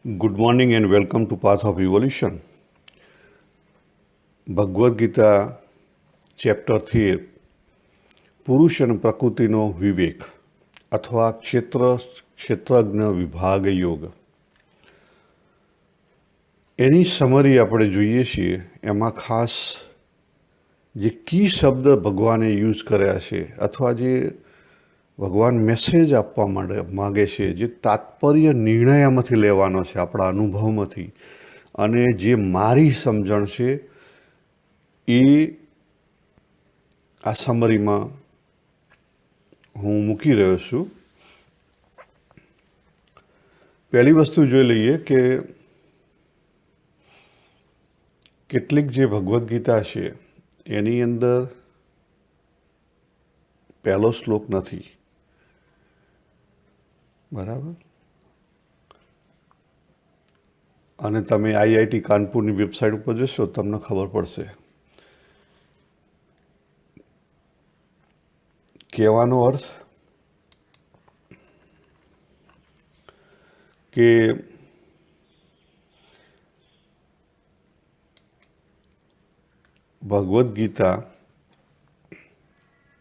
Good morning and welcome to Path of Evolution. Bhagavad Gita chapter 13 પુરુષ અને પ્રકૃતિનો વિવેક અથવા ક્ષેત્રજ્ઞ વિભાગ યોગ. એની સમરી આપણે જોઈએ છીએ. એમાં ખાસ જે કી શબ્દ ભગવાને યુઝ કર્યા છે અથવા જે ભગવાન મેસેજ આપવા માગે છે, જે તાત્પર્ય નિર્ણય આમાંથી લેવાનો છે આપણા અનુભવમાંથી, અને જે મારી સમજણ છે એ આ સમરીમાં હું મૂકી રહ્યો છું. પહેલી વસ્તુ જોઈ લઈએ કે કેટલીક જે ભગવદ્ ગીતા છે એની અંદર પહેલો શ્લોક નથી, બરાબર? અને તમે આઈઆઈટી કાનપુરની વેબસાઇટ ઉપર જશો તમને ખબર પડશે. કહેવાનો અર્થ કે ભગવદ્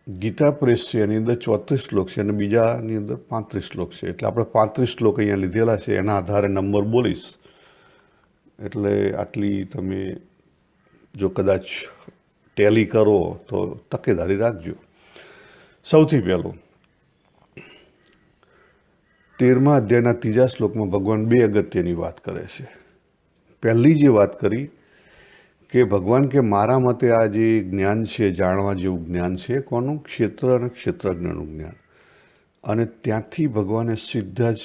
ગીતા પ્રેસ છે એની અંદર 34 શ્લોક છે અને બીજાની અંદર 35 શ્લોક છે. એટલે આપણે 35 શ્લોક અહીંયા લીધેલા છે, એના આધારે નંબર બોલીશ. એટલે આટલી તમે જો કદાચ ટેલી કરો તો તકેદારી રાખજો. સૌથી પહેલું 13મા અધ્યાયના 3જા શ્લોકમાં ભગવાન બે અગત્યની વાત કરે છે. પહેલી જે વાત કરી કે ભગવાન કે મારા મતે આ જે જ્ઞાન છે, જાણવા જેવું જ્ઞાન છે, કોનું? ક્ષેત્ર અને ક્ષેત્રજ્ઞનું જ્ઞાન. અને ત્યાંથી ભગવાને સીધા જ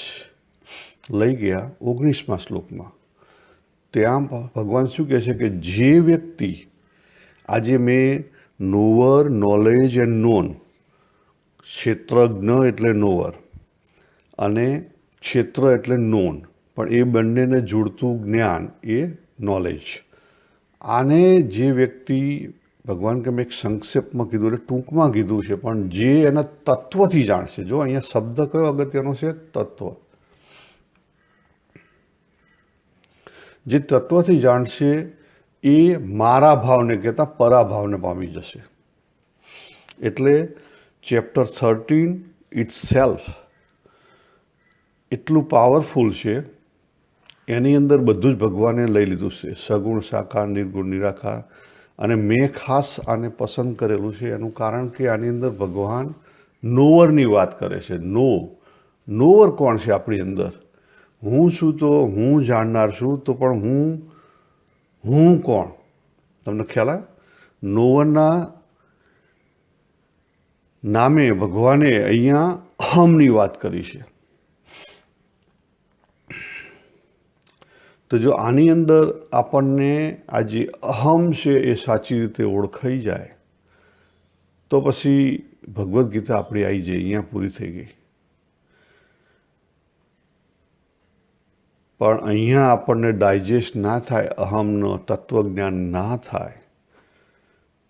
લઈ ગયા 19મા શ્લોકમાં. ત્યાં ભગવાન શું કહે છે કે જે વ્યક્તિ આજે મેં નોવર, નોલેજ એન્ડ નોન, ક્ષેત્રજ્ઞ એટલે નોવર અને ક્ષેત્ર એટલે નોન, પણ એ બંનેને જોડતું જ્ઞાન એ નોલેજ. આને જે વ્યક્તિ, ભગવાન કે મેં એક સંક્ષેપમાં કીધું એટલે ટૂંકમાં કીધું છે, પણ જે એના તત્વથી જાણશે. જો અહીંયા શબ્દ કયો અગત્યનો છે? તત્વ. જે તત્વથી જાણશે એ મારા ભાવને કહેતા પરાભાવને પામી જશે. એટલે ચેપ્ટર 13 ઇટ્સ સેલ્ફ એટલું પાવરફુલ છે. એની અંદર બધું જ ભગવાને લઈ લીધું છે, સગુણ, સાકાર, નિર્ગુણ, નિરાકાર. અને મેં ખાસ આને પસંદ કરેલું છે એનું કારણ કે આની અંદર ભગવાન નોવરની વાત કરે છે. નોવર કોણ છે આપણી અંદર? હું છું તો હું જાણનાર છું, તો પણ હું કોણ? તમને ખ્યાલ આવે? નોવરના નામે ભગવાને અહીંયા અહમની વાત કરી છે. તો જો આની અંદર આપણને આ જે અહમ છે એ સાચી રીતે ઓળખાઈ જાય તો પછી ભગવદ્ ગીતા આપણી આવી જાય, અહીંયા પૂરી થઈ ગઈ. પણ અહીંયા આપણને ડાયજેસ્ટ ના થાય, અહમનો તત્વજ્ઞાન ના થાય,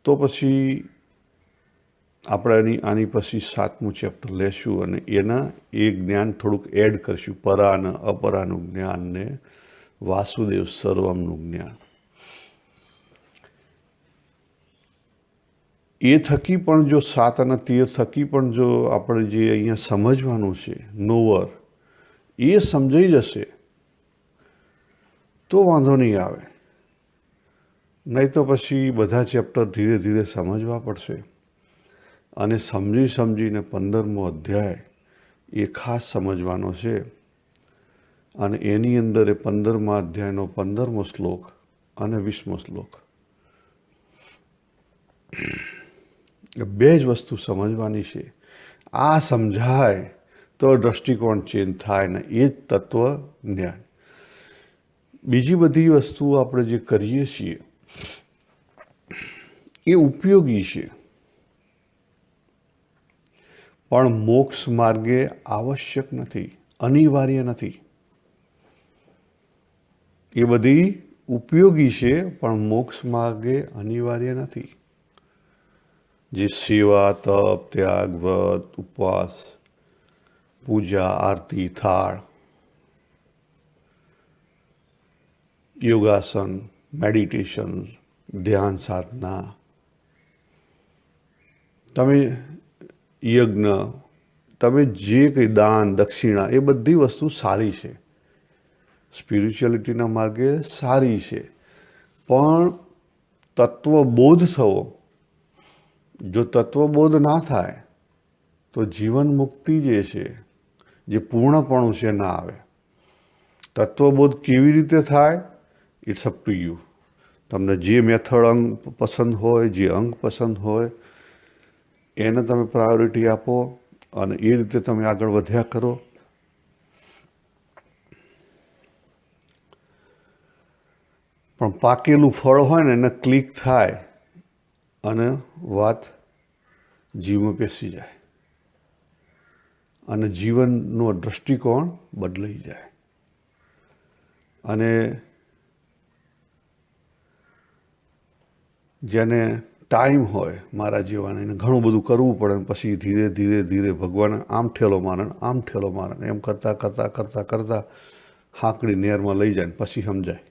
તો પછી આપણે આની પછી 7મું ચેપ્ટર લેશું અને એના એ જ્ઞાન થોડુંક એડ કરશું, પરા અને અપરાનું જ્ઞાનને વાસુદેવ સર્વમનું જ્ઞાન. એ થકી પણ જો 7 અને 13 થકી પણ જો આપણે જે અહીંયા સમજવાનું છે નોવર, એ સમજાઈ જશે તો વાંધો નહીં આવે. નહીં તો પછી બધા ચેપ્ટર ધીરે ધીરે સમજવા પડશે. અને સમજીને 15મો અધ્યાય એ ખાસ સમજવાનો છે. અને એની અંદર એ 15મા અધ્યાયનો 15મો શ્લોક અને 20મો શ્લોક, બે જ વસ્તુ સમજવાની છે. આ સમજાય તો દ્રષ્ટિકોણ ચેન્જ થાય ને એ જ તત્વ જ્ઞાન. બીજી બધી વસ્તુઓ આપણે જે કરીએ છીએ એ ઉપયોગી છે, પણ મોક્ષ માર્ગે આવશ્યક નથી, અનિવાર્ય નથી. એ બધી ઉપયોગી છે પણ મોક્ષ માર્ગે અનિવાર્ય નથી. જે સેવા, તપ, ત્યાગ, વ્રત, ઉપવાસ, પૂજા, આરતી, થાળ, યોગાસન, મેડિટેશન, ધ્યાન સાધના, તમે યજ્ઞ, તમે જે કંઈ દાન દક્ષિણા, એ બધી વસ્તુ સારી છે, સ્પિરિચ્યુઅલિટીના માર્ગે સારી છે. પણ તત્વબોધ થવો, જો તત્વબોધ ના થાય તો જીવન મુક્તિ જે છે, જે પૂર્ણપણું છે, ના આવે. તત્વબોધ કેવી રીતે થાય? It's up to you. તમને જે મેથડ અંગ પસંદ હોય, જે અંગ પસંદ હોય, એને તમે પ્રાયોરિટી આપો અને એ રીતે તમે આગળ વધ્યા કરો. પણ પાકેલું ફળ હોય ને એને ક્લિક થાય અને વાત જીવમાં પેસી જાય અને જીવનનો દૃષ્ટિકોણ બદલાઈ જાય. અને જેને ટાઈમ હોય મારા જેવાને, એને ઘણું બધું કરવું પડે, પછી ધીરે ધીરે ધીરે ભગવાન આમ ઠેલો મારે, આમ ઠેલો મારે, એમ કરતાં કરતાં કરતાં કરતાં હાંકડી નેરમાં લઈ જાય ને પછી સમજાય.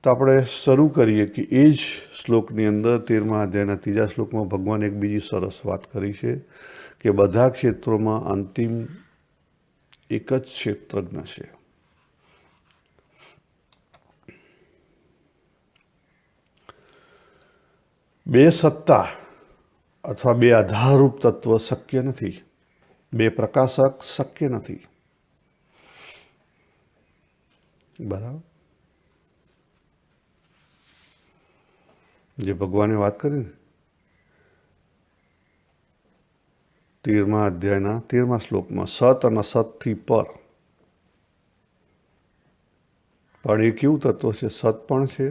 તો આપણે શરૂ કરીએ કે એ જ શ્લોકની અંદર 13મા અધ્યાયના 3જા શ્લોકમાં ભગવાન એક બીજી સરસ વાત કરી છે કે બધા ક્ષેત્રોમાં અંતિમ એક જ ક્ષેત્રજ્ઞ છે. બે સત્તા અથવા બે આધારરૂપ તત્વ શક્ય નથી, બે પ્રકાશક શક્ય નથી. બરાબર? જે ભગવાને વાત કરી ને 13મા અધ્યાયના 13મા શ્લોકમાં, સત અને અસતથી પર. પણ એ કેવું તત્વ છે? સત પણ છે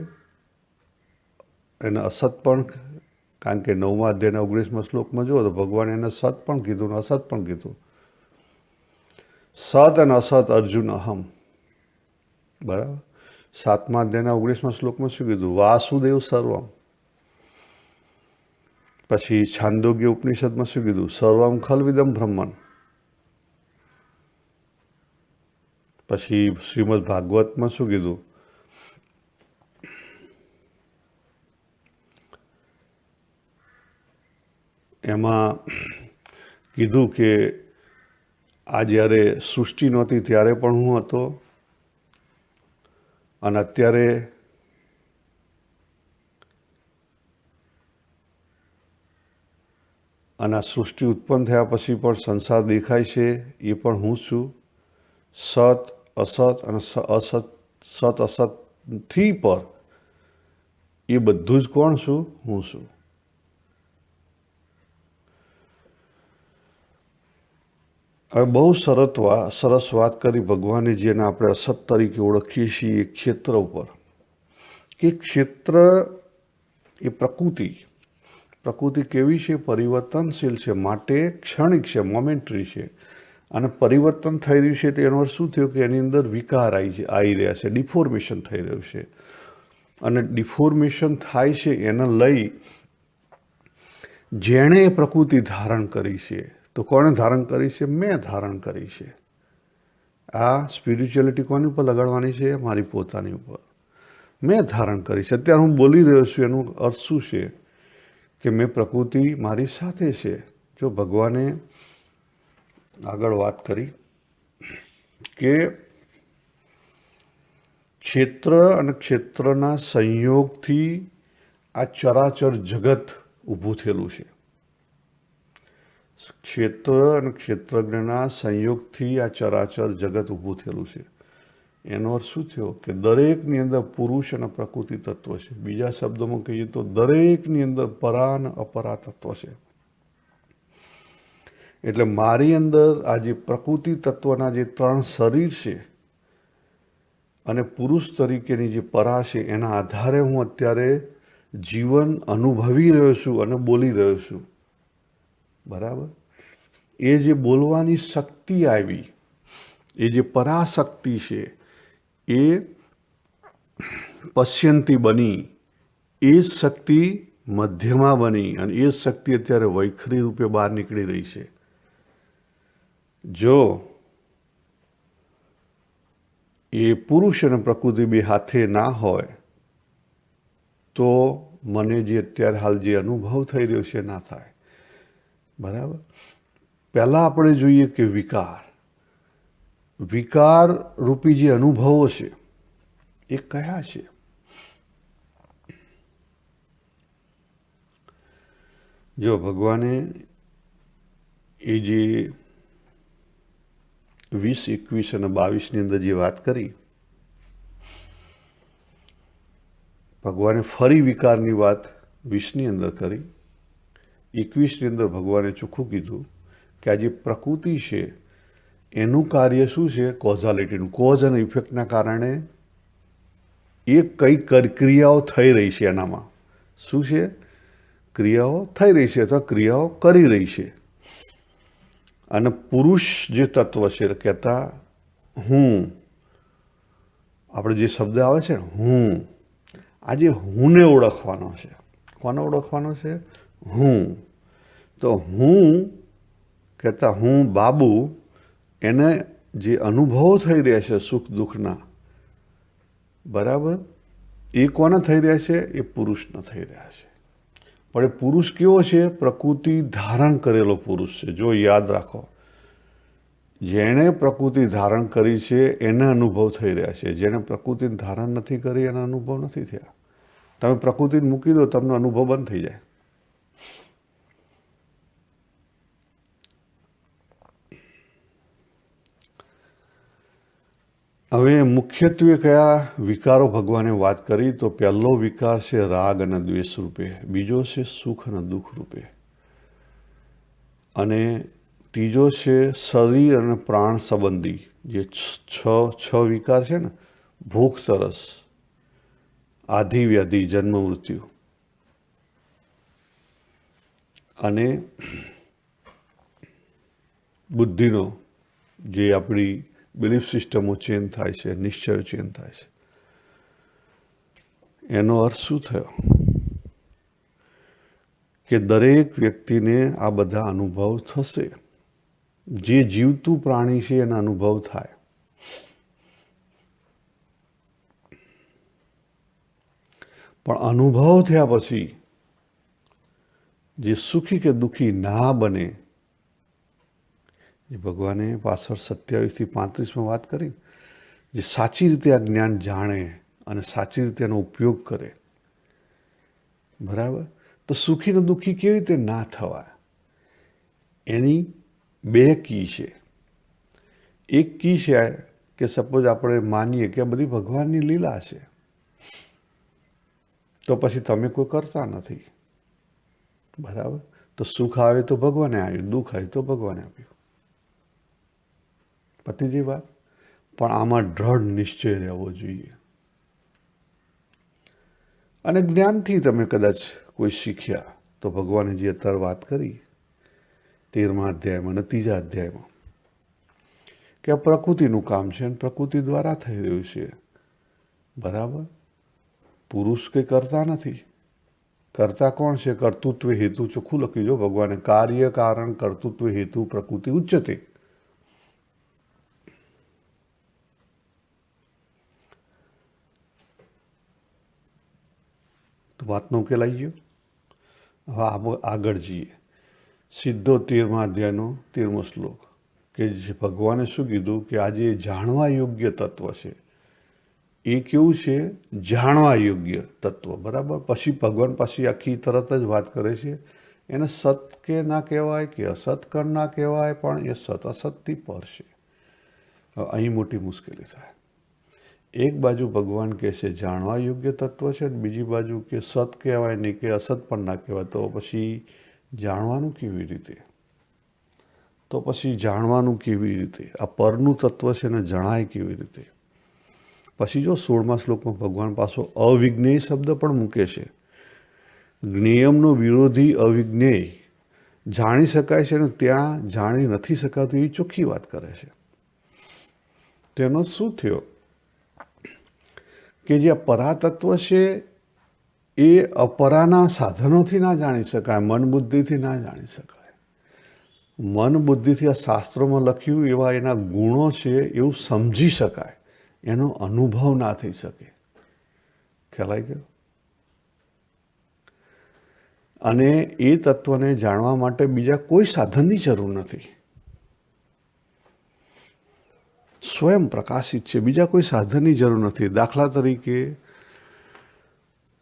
એને અસત પણ, કારણ કે 9મા અધ્યાયના 19મા શ્લોકમાં જુઓ તો ભગવાન એને સત પણ કીધું ને અસત પણ કીધું. સત અને અસત અર્જુન અહમ. બરાબર? 7મા અધ્યાયના 19મા શ્લોકમાં શું કીધું? વાસુદેવ સર્વમ. પછી છાંદોગ્ય ઉપનિષદમાં શું કીધું? સર્વમ ખલ્વિદમ બ્રહ્મન. પછી શ્રીમદ ભાગવતમાં શું કીધું? એમાં કીધું કે આ જ્યારે સૃષ્ટિ નહોતી ત્યારે પણ હું હતો અને અત્યારે અને આ સૃષ્ટિ ઉત્પન્ન થયા પછી પણ સંસાર દેખાય છે, એ પણ હું છું. સત અસત અને અસત, સત અસતથી પર એ બધું જ કોણ છું? હું છું. હવે બહુ સરસ વાત કરી ભગવાને, જેને આપણે અસત તરીકે ઓળખીએ છીએ એક ક્ષેત્ર ઉપર, કે ક્ષેત્ર એ પ્રકૃતિ કેવી છે? પરિવર્તનશીલ છે, માટે ક્ષણિક છે, મોમેન્ટરી છે. અને પરિવર્તન થઈ રહ્યું છે તો એનો અર્થ શું થયો? કે એની અંદર વિકાર આવી રહ્યા છે, ડિફોર્મેશન થઈ રહ્યું છે. અને ડિફોર્મેશન થાય છે એને લઈ જેણે પ્રકૃતિ ધારણ કરી છે, તો કોણે ધારણ કરી છે? મેં ધારણ કરી છે. આ સ્પિરિચ્યુઅલિટી કોની ઉપર લગાડવાની છે? મારી પોતાની ઉપર. મેં ધારણ કરી છે. અત્યારે હું બોલી રહ્યો છું, એનું અર્થ શું છે? કે મેં પ્રકૃતિ મારી સાથે છે. જો ભગવાને આગળ વાત કરી કે ક્ષેત્ર અને ક્ષેત્રના સંયોગથી આ ચરાચર જગત ઊભું થયેલું છે. ક્ષેત્ર અને ક્ષેત્રજ્ઞના સંયોગથી આ ચરાચર જગત ઊભું થયેલું છે. એનો અર્થ શું થયો? કે દરેકની અંદર પુરુષ અને પ્રકૃતિ તત્વ છે. બીજા શબ્દોમાં કહીએ તો દરેકની અંદર પરા અને અપરા તત્વ છે. એટલે મારી અંદર આ જે પ્રકૃતિ તત્વના જે 3 શરીર છે અને પુરુષ તરીકેની જે પરા છે, એના આધારે હું અત્યારે જીવન અનુભવી રહ્યો છું અને બોલી રહ્યો છું. બરાબર? એ જે બોલવાની શક્તિ આવી, એ જે પરાશક્તિ છે, એ પશ્યંતી બની, એ જ શક્તિ મધ્યમાં બની અને એ જ શક્તિ અત્યારે વૈખરી રૂપે બહાર નીકળી રહી છે. જો એ પુરુષ અને પ્રકૃતિ બે હાથે ના હોય તો મને જે અત્યારે હાલ જે અનુભવ થઈ રહ્યો છે ના થાય. બરાબર. પહેલાં આપણે જોઈએ કે વિકાર રૂપી જે અનુભવો છે એ કયા છે? જો ભગવાને એ જે 20, 21 અને 22ની અંદર જે વાત કરી, ભગવાને ફરી વિકારની વાત 20ની અંદર કરી. 21ની અંદર ભગવાને ચોખ્ખું કીધું કે આ જે પ્રકૃતિ છે એનું કાર્ય શું છે? કોઝાલિટીનું, કોઝ અને ઇફેક્ટના કારણે એ કઈ ક્રિયાઓ થઈ રહી છે. એનામાં શું છે? ક્રિયાઓ થઈ રહી છે અથવા ક્રિયાઓ કરી રહી છે. અને પુરુષ જે તત્વ છે કહેતા હું, આપણે જે શબ્દ આવે છે ને હું, આજે હુંને ઓળખવાનો છે. કોને ઓળખવાનો છે? હું. તો હું કહેતા હું બાબુ, એને જે અનુભવો થઈ રહ્યા છે સુખ દુઃખના, બરાબર, એ કોને થઈ રહ્યા છે? એ પુરુષના થઈ રહ્યા છે. પણ એ પુરુષ કેવો છે? પ્રકૃતિ ધારણ કરેલો પુરુષ છે. જો યાદ રાખો, જેણે પ્રકૃતિ ધારણ કરી છે એને અનુભવ થઈ રહ્યા છે. જેણે પ્રકૃતિ ધારણ નથી કરી એના અનુભવ નથી થયા. તમે પ્રકૃતિને મૂકી દો, તમને અનુભવ બંધ થઈ જાય. હવે મુખ્યત્વે કયા વિકારો ભગવાને વાત કરી? તો પહેલો વિકાર છે રાગ અને દ્વેષ રૂપે, બીજો છે સુખ અને દુઃખ રૂપે, અને ત્રીજો છે શરીર અને પ્રાણ સંબંધી જે છ વિકાર છે ને, ભૂખ, તરસ, આધિ, વ્યાધિ, જન્મ, મૃત્યુ, અને બુદ્ધિનો જે આપણી બિલીફ સિસ્ટમો ચેન્જ થાય છે, નિશ્ચયો ચેન્જ થાય છે. એનો અર્થ શું થયો? કે દરેક વ્યક્તિને આ બધા અનુભવ થશે. જે જીવતું પ્રાણી છે એના અનુભવ થાય. પણ અનુભવ થયા પછી જે સુખી કે દુઃખી ના બને, એ ભગવાને પાછળ 27થી 35માં વાત કરી, જે સાચી રીતે આ જ્ઞાન જાણે અને સાચી રીતે એનો ઉપયોગ કરે, બરાબર, તો સુખી ને દુઃખી કેવી રીતે ના થવાય? એની બે કી છે. એક કી છે કે સપોઝ આપણે માનીએ કે આ બધી ભગવાનની લીલા છે, તો પછી તમે કોઈ કરતા નથી, બરાબર, તો સુખ આવે તો ભગવાને આવ્યું, દુઃખ આવે તો ભગવાને આપ્યું. પતી જે વાત. પણ આમાં દ્રઢ નિશ્ચય રહેવો જોઈએ. અને જ્ઞાનથી તમે કદાચ કોઈ શીખ્યા તો ભગવાને જે અત્યારે વાત કરી 13મા અધ્યાયમાં અને 3જા અધ્યાયમાં, કે આ પ્રકૃતિનું કામ છે અને પ્રકૃતિ દ્વારા થઈ રહ્યું છે, બરાબર. પુરુષ કંઈ કરતા નથી. કરતા કોણ છે? કર્તૃત્વ હેતુ ચોખ્ખું લખ્યું જો ભગવાને, કાર્ય કારણ કર્તૃત્વ હેતુ પ્રકૃતિ ઉચ્ચતે. તો વાતનો ઉકેલ આવી ગયો. હવે આગળ જઈએ સીધો 13મા અધ્યાયનો 13મો શ્લોક, કે જે ભગવાને શું કીધું કે આ જે જાણવા યોગ્ય તત્વ છે એ કેવું છે? જાણવા યોગ્ય તત્વ, બરાબર. પછી ભગવાન પાછી આખી તરત જ વાત કરે છે, એને સત કે ના કહેવાય કે અસત કણ ના કહેવાય, પણ એ સત અસતથી પર છે. અહીં મોટી મુશ્કેલી થાય. એક બાજુ ભગવાન કહે છે જાણવા યોગ્ય તત્વ છે, અને બીજી બાજુ કે સત કહેવાય નહીં કે અસત પણ ના કહેવાય, તો પછી જાણવાનું કેવી રીતે? તો પછી જાણવાનું કેવી રીતે? આ પરનું તત્વ છે ને જણાય કેવી રીતે? પછી જો 16મા શ્લોકમાં ભગવાન પાછો અવિજ્ઞેય શબ્દ પણ મૂકે છે. જ્ઞેયમનો વિરોધી અવિજ્ઞેય, જાણી શકાય છે ને ત્યાં જાણી નથી શકાતું એવી ચોખ્ખી વાત કરે છે. તેનો શું થયો? કે જે પરાતત્વ છે એ અપરાના સાધનોથી ના જાણી શકાય, મન બુદ્ધિથી ના જાણી શકાય. મન બુદ્ધિથી આ શાસ્ત્રોમાં લખ્યું એવા એના ગુણો છે એવું સમજી શકાય, એનો અનુભવ ના થઈ શકે. ખ્યાલ આવી ગયો? અને એ તત્વને જાણવા માટે બીજા કોઈ સાધનની જરૂર નથી. સ્વયં પ્રકાશિત છે, બીજા કોઈ સાધનની જરૂર નથી. દાખલા તરીકે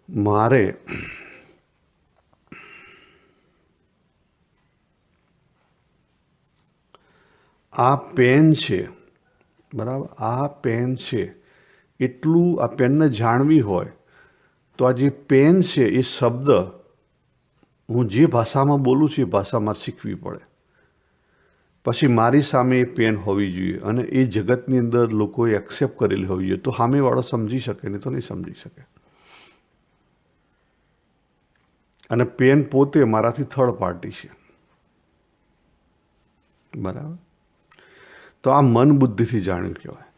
મારે આ પેન છે, બરાબર, આ પેન છે એટલું આ પેનને જાણવી હોય તો આ જે પેન છે એ શબ્દ હું જે ભાષામાં બોલું છું એ ભાષામાં શીખવી પડે. પછી મારી સામે એ પેન હોવી જોઈએ અને એ જગતની અંદર લોકોએ એક્સેપ્ટ કરેલી હોવી જોઈએ, તો સામેવાળો સમજી શકે, નહીં તો નહીં સમજી શકે. અને પેન પોતે મારાથી થર્ડ પાર્ટી છે, બરાબર. તો આ મન બુદ્ધિથી જાણ્યું કહેવાય.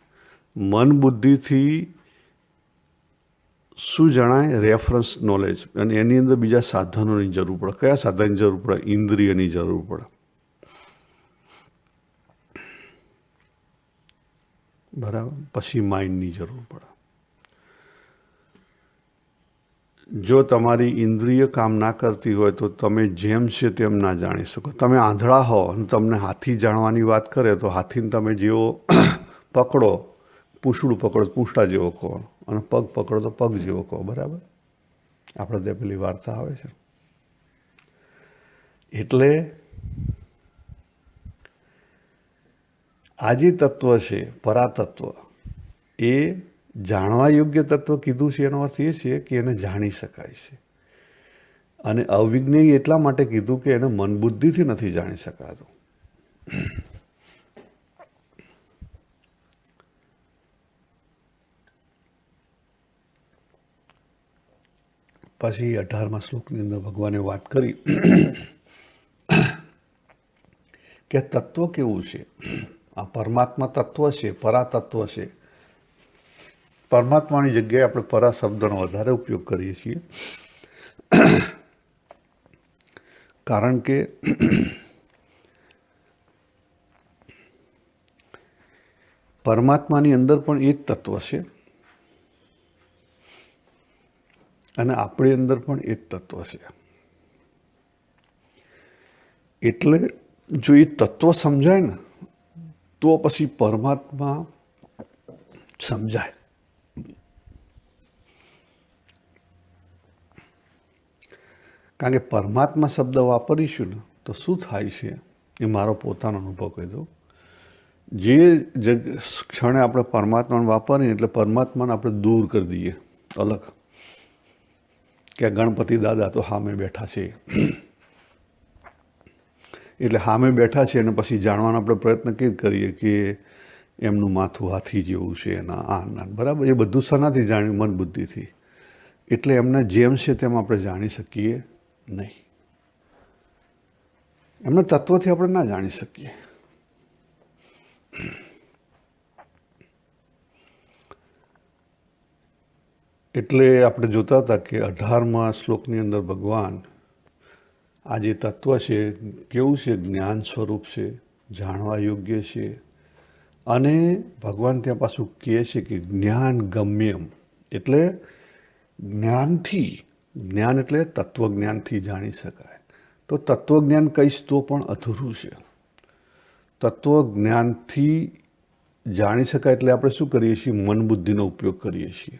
મન બુદ્ધિથી શું જણાય? Reference knowledge. અને એની અંદર બીજા સાધનોની જરૂર પડે. કયા સાધનની જરૂર પડે? ઇન્દ્રિયની જરૂર પડે, બરાબર. પછી માઇન્ડની જરૂર પડે. જો તમારી ઇન્દ્રિય કામ ના કરતી હોય તો તમે જેમ છે તેમ ના જાણી શકો. તમે આંધળા હો અને તમને હાથી જાણવાની વાત કરે તો હાથીને તમે જેવો પકડો, પૂંછડું પકડો પૂંછડા જેવો કહો, અને પગ પકડો તો પગ જેવો કહો, બરાબર. આપણે ત્યાં પેલી વાર્તા આવે છે. એટલે આ જે તત્વ છે, પરાતત્વ, એ જાણવા યોગ્ય તત્વ કીધું છે. એનો અર્થ એ છે કે એને જાણી શકાય છે. અને અવિજ્ઞેય એટલા માટે કીધું કે એને મન બુદ્ધિથી નથી જાણી શકાતું. પછી 18મા શ્લોકની અંદર ભગવાને વાત કરી કે તત્વ કેવું છે. આ પરમાત્મા તત્વ છે, પરાતત્વ છે. પરમાત્માની જગ્યાએ આપણે પરા શબ્દનો વધારે ઉપયોગ કરીએ છીએ, કારણ કે પરમાત્માની અંદર પણ એ જ તત્વ છે અને આપણી અંદર પણ એ જ તત્વ છે. એટલે જો એ તત્વ સમજાય ને તો પછી પરમાત્મા સમજાય. કારણ કે પરમાત્મા શબ્દ વાપરીશું ને તો શું થાય છે એ મારો પોતાનો અનુભવ કહી દઉં. જે ક્ષણે આપણે પરમાત્માને વાપરીએ એટલે પરમાત્માને આપણે દૂર કરી દઈએ, અલગ, કે ગણપતિ દાદા તો સામે બેઠા છે. એટલે સામે બેઠા છે અને પછી જાણવાનો આપણે પ્રયત્ન કેવી કરીએ કે એમનું માથું હાથી જેવું છે, એના આ બરાબર. એ બધું શાનાથી જાણ્યું? મન બુદ્ધિથી. એટલે એમને જેમ છે તેમ આપણે જાણી શકીએ નહીં. એમના તત્વથી આપણે ના જાણી શકીએ. એટલે આપણે જોતા હતા કે 18મા શ્લોકની અંદર ભગવાન આ જે તત્વ છે કેવું છે? જ્ઞાન સ્વરૂપ છે, જાણવા યોગ્ય છે. અને ભગવાન ત્યાં પાછું કહે છે કે જ્ઞાન ગમ્યમ, એટલે જ્ઞાનથી, જ્ઞાન એટલે તત્વજ્ઞાનથી જાણી શકાય. તો તત્વજ્ઞાન કહીશ તો પણ અધૂરું છે. તત્વજ્ઞાનથી જાણી શકાય એટલે આપણે શું કરીએ છીએ? મન બુદ્ધિનો ઉપયોગ કરીએ છીએ,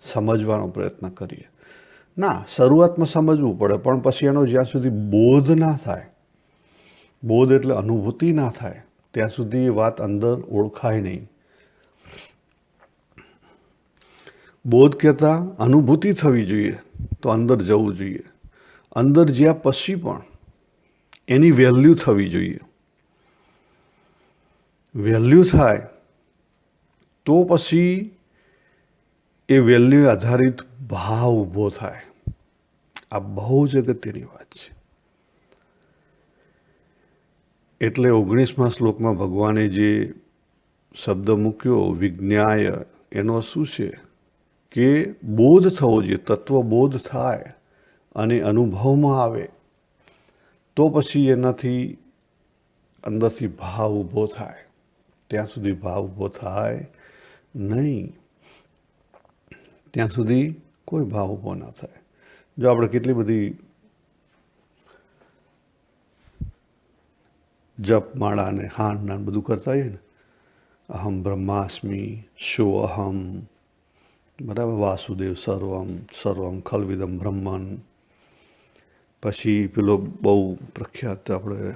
સમજવાનો પ્રયત્ન કરીએ. ના, શરૂઆતમાં સમજવું પડે, પણ પછી એનો જ્યાં સુધી બોધ ના થાય, બોધ એટલે અનુભૂતિ ના થાય, ત્યાં સુધી એ વાત અંદર ઓળખાય નહીં. બોધ કહેતા અનુભૂતિ થવી જોઈએ, તો અંદર જવું જોઈએ. અંદર જ્યાં પછી પણ એની વેલ્યુ થવી જોઈએ. વેલ્યુ થાય તો પછી એ વેલ્યુ આધારિત ભાવ ઊભો થાય. આ બહુ જ અગત્યની વાત છે. એટલે 19મા શ્લોકમાં ભગવાને જે શબ્દ મૂક્યો વિજ્ઞાય, એનો શું છે કે બોધ થવો જોઈએ. તત્વ બોધ થાય અને અનુભવમાં આવે તો પછી એનાથી અંદરથી ભાવ ઊભો થાય. ત્યાં સુધી ભાવ ઊભો થાય નહીં, ત્યાં સુધી કોઈ ભાવ ઊભો ના થાય. જો આપણે કેટલી બધી જપ માળા ને હાન નાન બધું કરતા હોઈએ ને, અહમ બ્રહ્માસ્મિ, શો અહમ, બરાબર, વાસુદેવ સર્વમ, સર્વમ ખલવિદમ બ્રહ્મન, પછી પેલો બહુ પ્રખ્યાત આપણે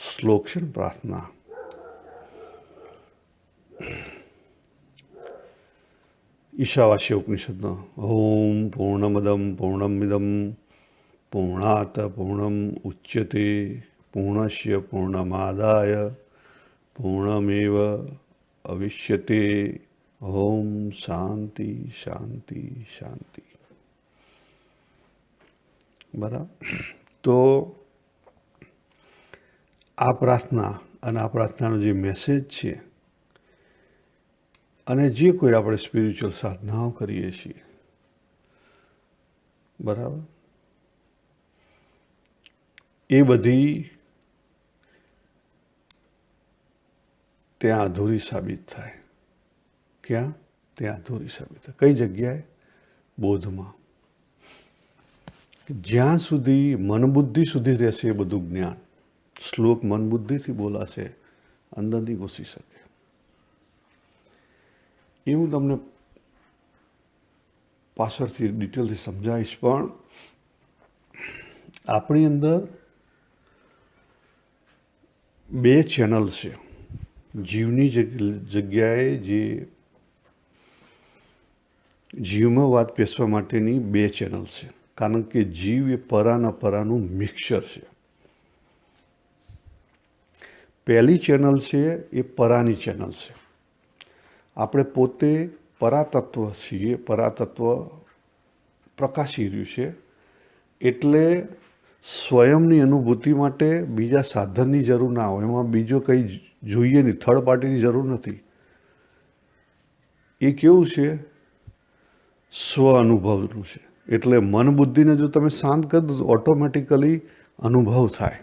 શ્લોક છે ને પ્રાર્થના, ઈશાવાસ્ય ઉપનિષદનો, ઓમ પૂર્ણમદમ પૂર્ણમિદમ પૂર્ણાત પૂર્ણમ ઉચ્યતે પૂર્ણસ્ય પૂર્ણમાદાય પૂર્ણમેવ અવિષ્યતે. ઓમ શાંતિ શાંતિ શાંતિ. બરાબર. તો આ પ્રાર્થના અને આ પ્રાર્થનાનો જે મેસેજ છે, અને જે કોઈ આપણે સ્પિરિચ્યુઅલ સાધનાઓ કરીએ છીએ, બરાબર, એ બધી ત્યાં અધૂરી સાબિત થાય. ક્યાં? ત્યાં અધૂરી સાબિત થાય. કઈ જગ્યાએ? બોધમાં. જ્યાં સુધી મનબુદ્ધિ સુધી રહેશે એ બધું જ્ઞાન, શ્લોક મનબુદ્ધિથી બોલાશે, અંદર નહીં ઘૂસી શકે. એ હું તમને પાછળથી ડિટેલથી સમજાવીશ. પણ આપણી અંદર બે ચેનલ છે. જીવની જગ્યાએ જે જીવમાં વાત પેસવા માટેની બે ચેનલ છે. કારણ કે જીવ એ પરાના પરાનું મિક્સચર છે. પહેલી ચેનલ છે એ પરાની ચેનલ છે. આપણે પોતે પરાતત્વ છીએ, પરાતત્વ પ્રકાશી રહ્યું છે. એટલે સ્વયંની અનુભૂતિ માટે બીજા સાધનની જરૂર ના હોય. એમાં બીજો કંઈ જોઈએ નહીં, થર્ડ પાર્ટીની જરૂર નથી. એ કેવું છે? સ્વ અનુભવનું છે. એટલે મન બુદ્ધિને જો તમે શાંત કરી દો તો ઓટોમેટિકલી અનુભવ થાય.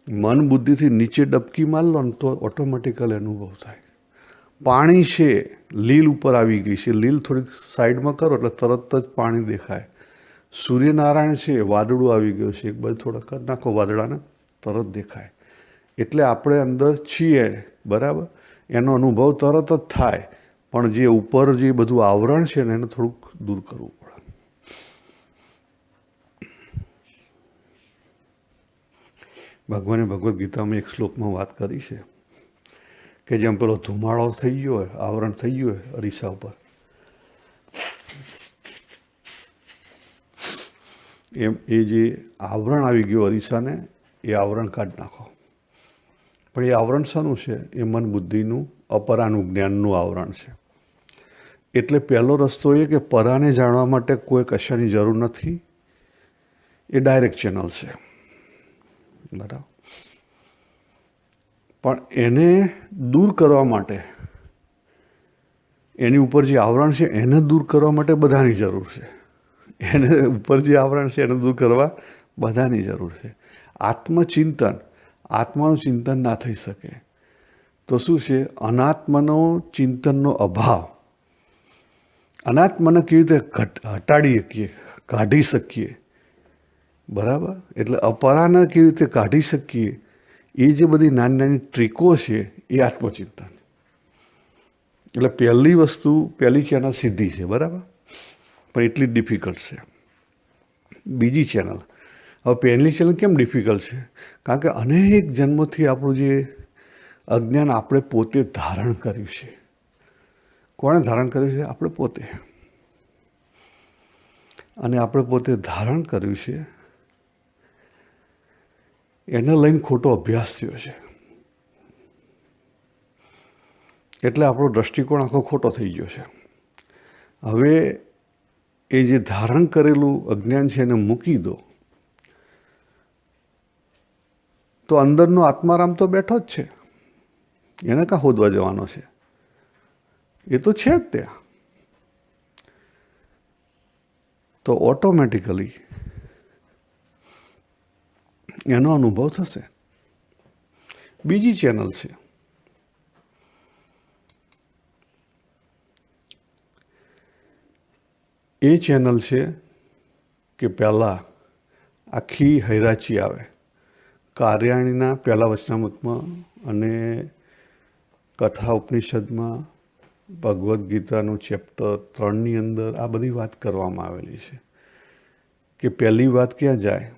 મન બુદ્ધિથી નીચે ડબકી માર લો ને તો ઓટોમેટિકલી અનુભવ થાય. પાણી છે, લીલ ઉપર આવી ગઈ છે, લીલ થોડીક સાઈડમાં કરો એટલે તરત જ પાણી દેખાય. સૂર્યનારાયણ છે, વાદળું આવી ગયું છે, એક બાજુ થોડા કરી નાખો વાદળાને, તરત દેખાય. એટલે આપણે અંદર છીએ, બરાબર, એનો અનુભવ તરત જ થાય. પણ જે ઉપર જે બધું આવરણ છે ને એને થોડુંક દૂર કરવું પડે. ભગવાને ભગવદ્ ગીતામાં એક શ્લોકમાં વાત કરી છે કે જેમ પેલો ધુમાડો થઈ ગયો હોય, આવરણ થઈ ગયું હોય અરીસા ઉપર, એમ એ જે આવરણ આવી ગયું અરીસાને, એ આવરણ કાઢી નાખો. પણ એ આવરણ શાનું છે? એ મન બુદ્ધિનું અપરાનું જ્ઞાનનું આવરણ છે. એટલે પહેલો રસ્તો એ કે પરાને જાણવા માટે કોઈ કશાની જરૂર નથી. એ ડાયરેક્ટ ચેનલ છે, બરાબર. પણ એને દૂર કરવા માટે, એની ઉપર જે આવરણ છે એને દૂર કરવા માટે બધાની જરૂર છે. એને ઉપર જે આવરણ છે એને દૂર કરવા બધાની જરૂર છે. આત્મચિંતન, આત્માનું ચિંતન ના થઈ શકે તો શું છે? અનાત્માનો ચિંતનનો અભાવ. અનાત્માને કેવી રીતે હટાડી શકીએ, કાઢી શકીએ, બરાબર. એટલે અપરાને કેવી રીતે કાઢી શકીએ, એ જે બધી નાની નાની ટ્રીકો છે એ આત્મચિંતન. એટલે પહેલી વસ્તુ, પહેલી ચેનલ સીધી છે, બરાબર, પણ એટલી જ ડિફિકલ્ટ છે. બીજી ચેનલ, હવે પહેલી ચેનલ કેમ ડિફિકલ્ટ છે? કારણ કે અનેક જન્મોથી આપણું જે અજ્ઞાન આપણે પોતે ધારણ કર્યું છે. કોણે ધારણ કર્યું છે? આપણે પોતે. અને આપણે પોતે ધારણ કર્યું છે એને લઈને ખોટો અભ્યાસ થયો છે. એટલે આપણો દ્રષ્ટિકોણ આખો ખોટો થઈ ગયો છે. હવે એ જે ધારણ કરેલું અજ્ઞાન છે એને મૂકી દો તો અંદરનો આત્મારામ તો બેઠો જ છે. એને કાં શોધવા જવાનો છે? એ તો છે જ ત્યાં. તો ઓટોમેટિકલી એનો અનુભવ થશે. બીજી ચેનલ છે એ ચેનલ છે કે પહેલાં આખી હૈરાચી આવે કાર્યાણીના પહેલા વચનામૃતમાં અને કથા ઉપનિષદમાં ભગવદ્ ગીતાનું ચેપ્ટર 3ની અંદર આ બધી વાત કરવામાં આવેલી છે કે પહેલી વાત ક્યાં જાય,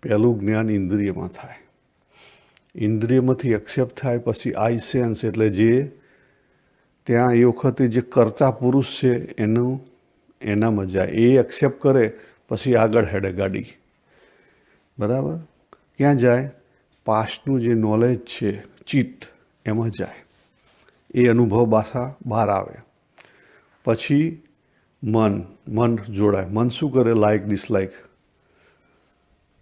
પહેલું જ્ઞાન ઇન્દ્રિયમાં થાય, ઇન્દ્રિયમાંથી એક્સેપ્ટ થાય, પછી આઈ સેન્સ એટલે જે ત્યાં એ વખતે જે કરતા પુરુષ છે એનામાં જાય, એ એક્સેપ્ટ કરે પછી આગળ હેડે ગાડી, બરાબર. ક્યાં જાય? પાસ્ટનું જે નોલેજ છે ચિત્ત એમાં જાય, એ અનુભવ બહાર આવે. પછી મન જોડાય. મન શું કરે? લાઇક ડિસલાઇક,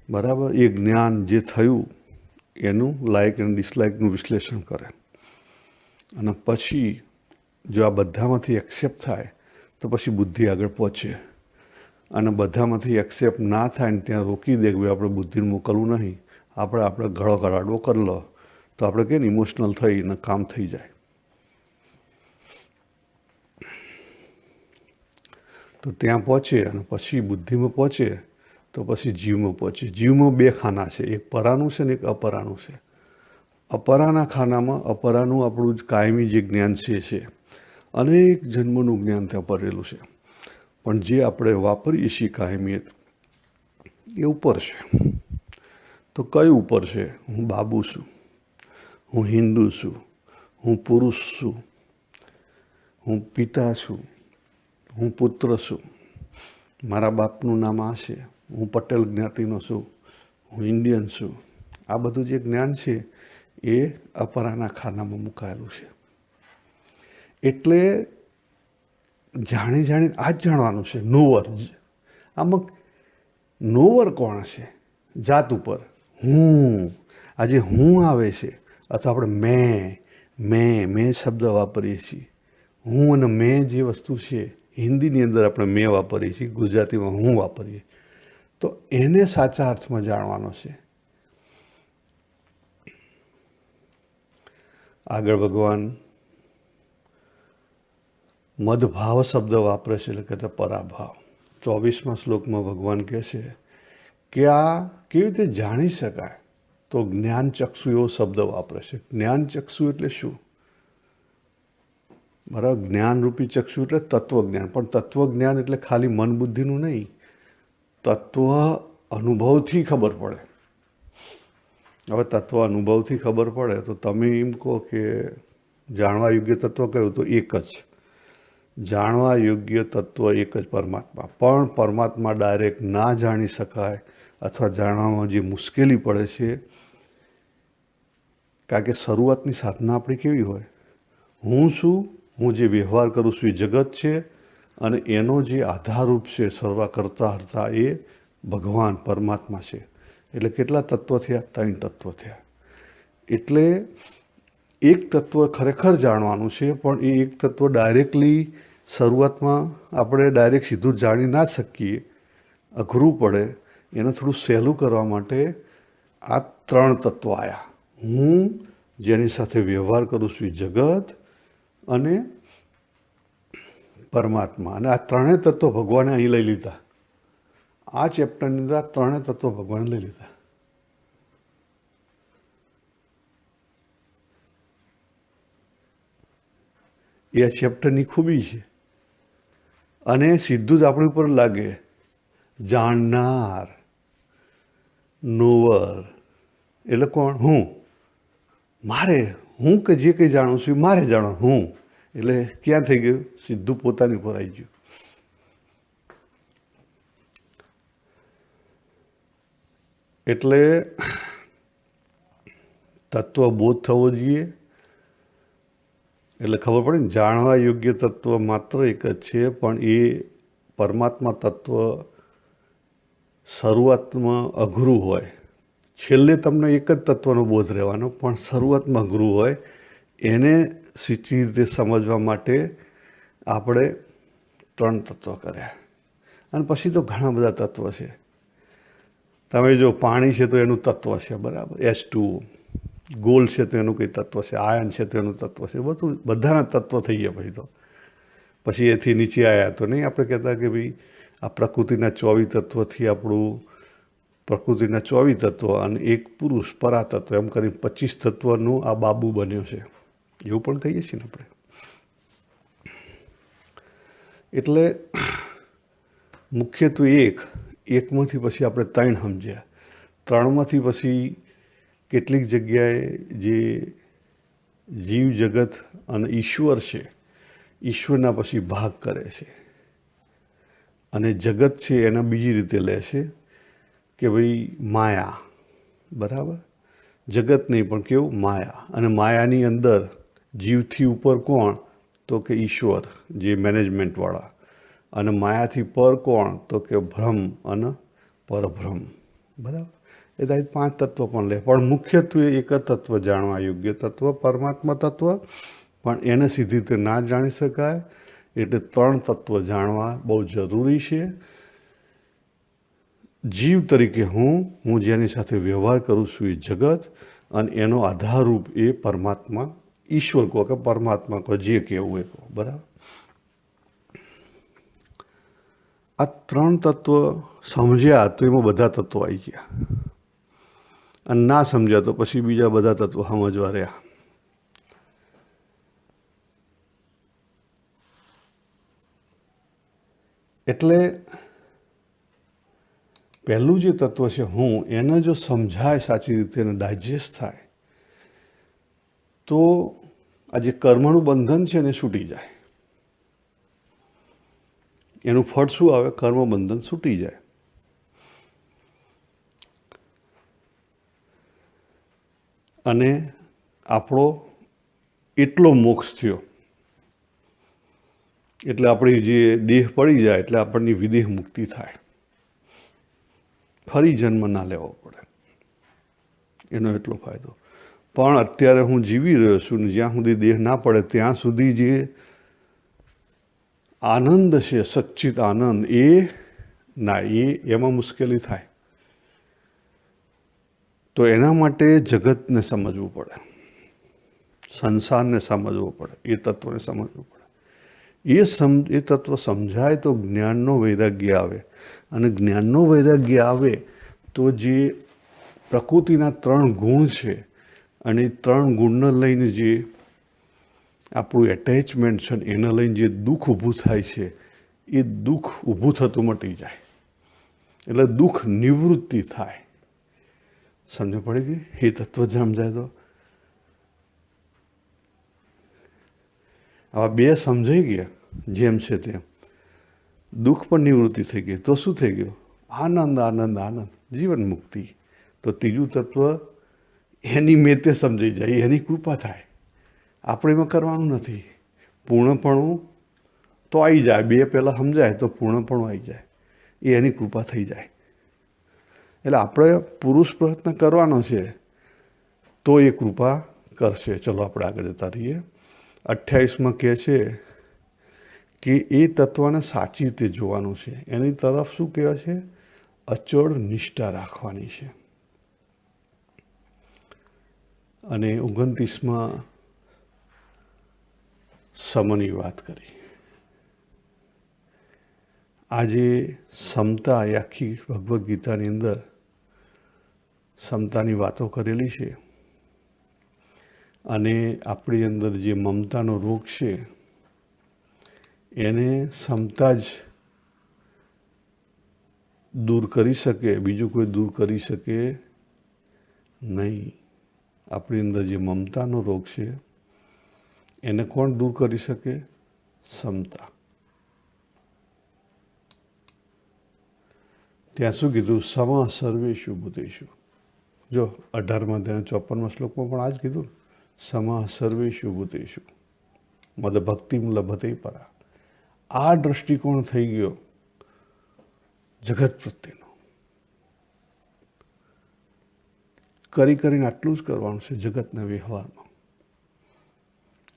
બરાબર. એ જ્ઞાન જે થયું એનું લાઇક અને ડિસલાઇકનું વિશ્લેષણ કરે. અને પછી જો આ બધામાંથી એક્સેપ્ટ થાય તો પછી બુદ્ધિ આગળ પહોંચે. અને બધામાંથી એક્સેપ્ટ ના થાય ને ત્યાં રોકી દે કે આપણે બુદ્ધિને મોકલવું નહીં, આપણે ગળો કરાડવો કરી લો, તો આપણે કે ઇમોશનલ થઈને કામ થઈ જાય. તો ત્યાં પહોંચે અને પછી બુદ્ધિમાં પહોંચે તો પછી જીવમાં પહોંચે. જીવમાં બે ખાના છે, એક પરાનું છે ને એક અપરાનું છે. અપરાના ખાનામાં અપરાનું આપણું જ કાયમી જે જ્ઞાન છે અનેક જન્મનું જ્ઞાન ત્યાં પડેલું છે, પણ જે આપણે વાપરીએ છીએ કાયમી એ ઉપર છે. તો કયું ઉપર છે? હું બાબુ છું, હું હિન્દુ છું, હું પુરુષ છું, હું પિતા છું, હું પુત્ર છું, મારા બાપનું નામ આ છે, હું પટેલ જ્ઞાતિનો છું, હું ઇન્ડિયન છું. આ બધું જે જ્ઞાન છે એ અપરાના ખાનામાં મુકાયેલું છે. એટલે જાણી આ જ જાણવાનું છે. નોવર, આમાં નોવર કોણ છે? જાત ઉપર હું. આજે હું આવે છે અથવા આપણે મેં શબ્દ વાપરીએ છીએ. હું અને મેં જે વસ્તુ છે હિન્દીની અંદર આપણે મેં વાપરીએ છીએ, ગુજરાતીમાં હું વાપરીએ, તો એને સાચા અર્થમાં જાણવાનો છે. આગળ ભગવાન મદભાવ શબ્દ વાપરે છે, એટલે કહેતા પરાભાવ. 24મા શ્લોકમાં ભગવાન કહે છે કે આ કેવી રીતે જાણી શકાય? તો જ્ઞાન ચક્ષુ એવો શબ્દ વાપરે છે. જ્ઞાન ચક્ષુ એટલે શું? બરાબર, જ્ઞાનરૂપી ચક્ષુ એટલે તત્વજ્ઞાન. પણ તત્વજ્ઞાન એટલે ખાલી મન બુદ્ધિનું નહીં, તત્વ અનુભવથી ખબર પડે. હવે તત્વ અનુભવથી ખબર પડે તો તમે એમ કહો કે જાણવા યોગ્ય તત્વ કયું? તો એક જ જાણવા યોગ્ય તત્વ, એક જ પરમાત્મા. પણ પરમાત્મા ડાયરેક્ટ ના જાણી શકાય અથવા જાણવામાં જે મુશ્કેલી પડે છે, કારણ કે શરૂઆતની સાધના આપણી કેવી હોય? હું શું? હું જે વ્યવહાર કરું છું એ જગત છે, અને એનો જે આધારરૂપ છે સર્વા કરતા હરતા એ ભગવાન પરમાત્મા છે. એટલે કેટલા તત્વ થયા? 3 તત્વ થયા. એટલે એક તત્વ ખરેખર જાણવાનું છે, પણ એ એક તત્વ ડાયરેક્ટલી શરૂઆતમાં આપણે ડાયરેક્ટ સીધું જાણી ના શકીએ, અઘરું પડે. એને થોડું સહેલું કરવા માટે આ 3 તત્વો આવ્યા. હું જેની સાથે વ્યવહાર કરું છું એ જગત અને પરમાત્મા. અને આ 3 તત્વો ભગવાને અહીં લઈ લીધા. આ ચેપ્ટરની અંદર આ 3 તત્વો ભગવાને લઈ લીધા. એ આ ચેપ્ટરની ખૂબી છે. અને સીધું જ આપણી ઉપર લાગે. જાણનાર, નોવર એટલે કોણ? હું. હું કે જે કંઈ જાણું છું મારે જાણો. હું એટલે ક્યાં થઈ ગયું? સીધું પોતાની ઉપર આવી ગયું. એટલે તત્વબોધ થવો જોઈએ. એટલે ખબર પડે ને, જાણવા યોગ્ય તત્વ માત્ર એક જ છે, પણ એ પરમાત્મા તત્વ શરૂઆતમાં અઘરું હોય. છેલ્લે તમને એક જ તત્વનો બોધ રહેવાનો, પણ શરૂઆતમાં અઘરું હોય. એને સીધી રીતે સમજવા માટે આપણે 3 તત્વ કર્યા. અને પછી તો ઘણા બધા તત્વ છે. તમે જો પાણી છે તો એનું તત્વ છે, બરાબર, H2O. ગોલ્ડ છે તો એનું કંઈ તત્વ છે, આયન છે તો એનું તત્વ છે. બધાના તત્વ થઈ ગયા. પછી એથી નીચે આવ્યા તો નહીં આપણે કહેતા કે ભાઈ આ પ્રકૃતિના 24 તત્વથી આપણું પ્રકૃતિના 24 તત્વ અને એક પુરુષ પરાતત્વ એમ કરી 25 તત્વનું આ બાબુ બન્યો છે, એવું પણ કહીએ છીએ ને આપણે. એટલે મુખ્યત્વે એકમાંથી પછી આપણે 3 સમજ્યા. 3માંથી પછી કેટલીક જગ્યાએ જે જીવ જગત અને ઈશ્વર છે, ઈશ્વરના પછી ભાગ કરે છે અને જગત છે એના બીજી રીતે લે છે કે ભાઈ માયા, બરાબર. જગત નહીં પણ કેવું, માયા. અને માયાની અંદર જીવથી ઉપર કોણ, તો કે ઈશ્વર જે મેનેજમેન્ટવાળા. અને માયાથી પર કોણ, તો કે ભ્રમ અને પરભ્રમ, બરાબર. એ થાય 5 તત્વ પણ લે, પણ મુખ્યત્વે એક જ તત્વ જાણવા યોગ્ય તત્વ પરમાત્મા તત્વ. પણ એને સીધી રીતે ના જાણી શકાય, એટલે 3 તત્વ જાણવા બહુ જરૂરી છે. જીવ તરીકે હું જેની સાથે વ્યવહાર કરું છું એ જગત, અને એનો આધારરૂપ એ પરમાત્મા, ઈશ્વર કહો કે પરમાત્મા કહો, જે કહેવું એ કહો, બરાબર. આ 3 તત્વ સમજ્યા તો એમાં બધા તત્વો આવી ગયા, અને ના સમજ્યા તો પછી બીજા બધા તત્વો સમજવા રહ્યા. એટલે પહેલું જે તત્વ છે હું, એને જો સમજાય સાચી રીતે અને ડાયજેસ્ટ થાય તો આ જે કર્મનું બંધન છે ને છૂટી જાય. એનું ફળ શું આવે? કર્મ બંધન છૂટી જાય. અને આપણો એટલો મોક્ષ થયો. એટલે આપણી જે દેહ પડી જાય એટલે આપણની વિદેહ મુક્તિ થાય, ફરી જન્મ ના લેવો પડે, એનો એટલો ફાયદો. પણ અત્યારે હું જીવી રહ્યો છું ને જ્યાં સુધી દેહ ના પડે ત્યાં સુધી જે આનંદ છે, સચ્ચિત આનંદ, એમાં મુશ્કેલી થાય. તો એના માટે જગતને સમજવું પડે, સંસારને સમજવો પડે, એ તત્વને સમજવું પડે. એ તત્વ સમજાય તો જ્ઞાનનો વૈરાગ્ય આવે. અને જ્ઞાનનો વૈરાગ્ય આવે તો જે પ્રકૃતિના 3 ગુણ છે, અને 3 ગુણને લઈને જે આપણું એટેચમેન્ટ છે, એને લઈને જે દુઃખ ઊભું થાય છે, એ દુઃખ ઊભું થતું મટી જાય. એટલે દુઃખ નિવૃત્તિ થાય. સમજ પડી ગઈ? એ તત્વ સમજાય તો આવા 2 સમજાઈ ગયા જેમ છે તેમ. દુઃખ પણ નિવૃત્તિ થઈ ગઈ તો શું થઈ ગયું? આનંદ, આનંદ, આનંદ, જીવન મુક્તિ. તો 3જું તત્વ એની મેતે સમજાઈ જાય, એની કૃપા થાય. આપણે એમાં કરવાનું નથી. પૂર્ણપણું તો આવી જાય, 2 પહેલાં સમજાય તો પૂર્ણપણું આવી જાય, એ એની કૃપા થઈ જાય. એટલે આપણે પુરુષ પ્રયત્ન કરવાનો છે તો એ કૃપા કરશે. ચલો આપણે આગળ જતા રહીએ. 28માં કહે છે કે એ તત્વને સાચી રીતે જોવાનું છે, એની તરફ શું કહેવાય છે? અચળ નિષ્ઠા રાખવાની છે. અને 29માં સમની વાત કરી. આજે સમતા, એ આખી ભગવદ્ ગીતાની અંદર સમતાની વાતો કરેલી છે. અને આપણી અંદર જે મમતાનો રોગ છે એને સમતા જ દૂર કરી શકે, બીજું કોઈ દૂર કરી શકે નહીં. આપણી અંદર જે મમતાનો રોગ છે એને કોણ દૂર કરી શકે? સમતા. ત્યાં શું કીધું? સમ સર્વેષુ ભૂતેષુ. જો 18માં ત્યાં 54માં શ્લોકમાં પણ આ જ કીધું, સમ સર્વેષુ ભૂતેષુ મદ ભક્તિમ લભતે પરા. આ દૃષ્ટિકોણ થઈ ગયો જગત પ્રત્યેનો. કરીને આટલું જ કરવાનું છે જગતના વ્યવહારમાં.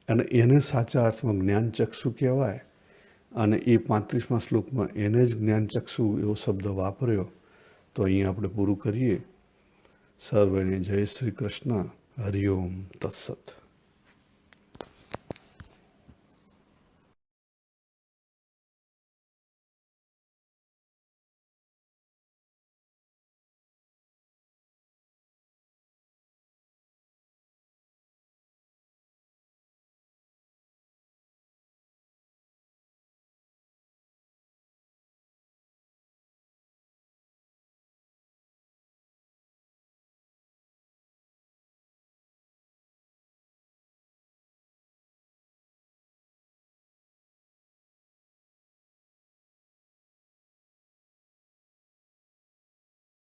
અને એને સાચા અર્થમાં જ્ઞાનચક્ષુ કહેવાય. અને એ 35માં શ્લોકમાં એને જ જ્ઞાનચક્ષુ એવો શબ્દ વાપર્યો. તો અહીં આપણે પૂરું કરીએ. સર્વને જય શ્રી કૃષ્ણ. હરિ ઓમ તત્સત.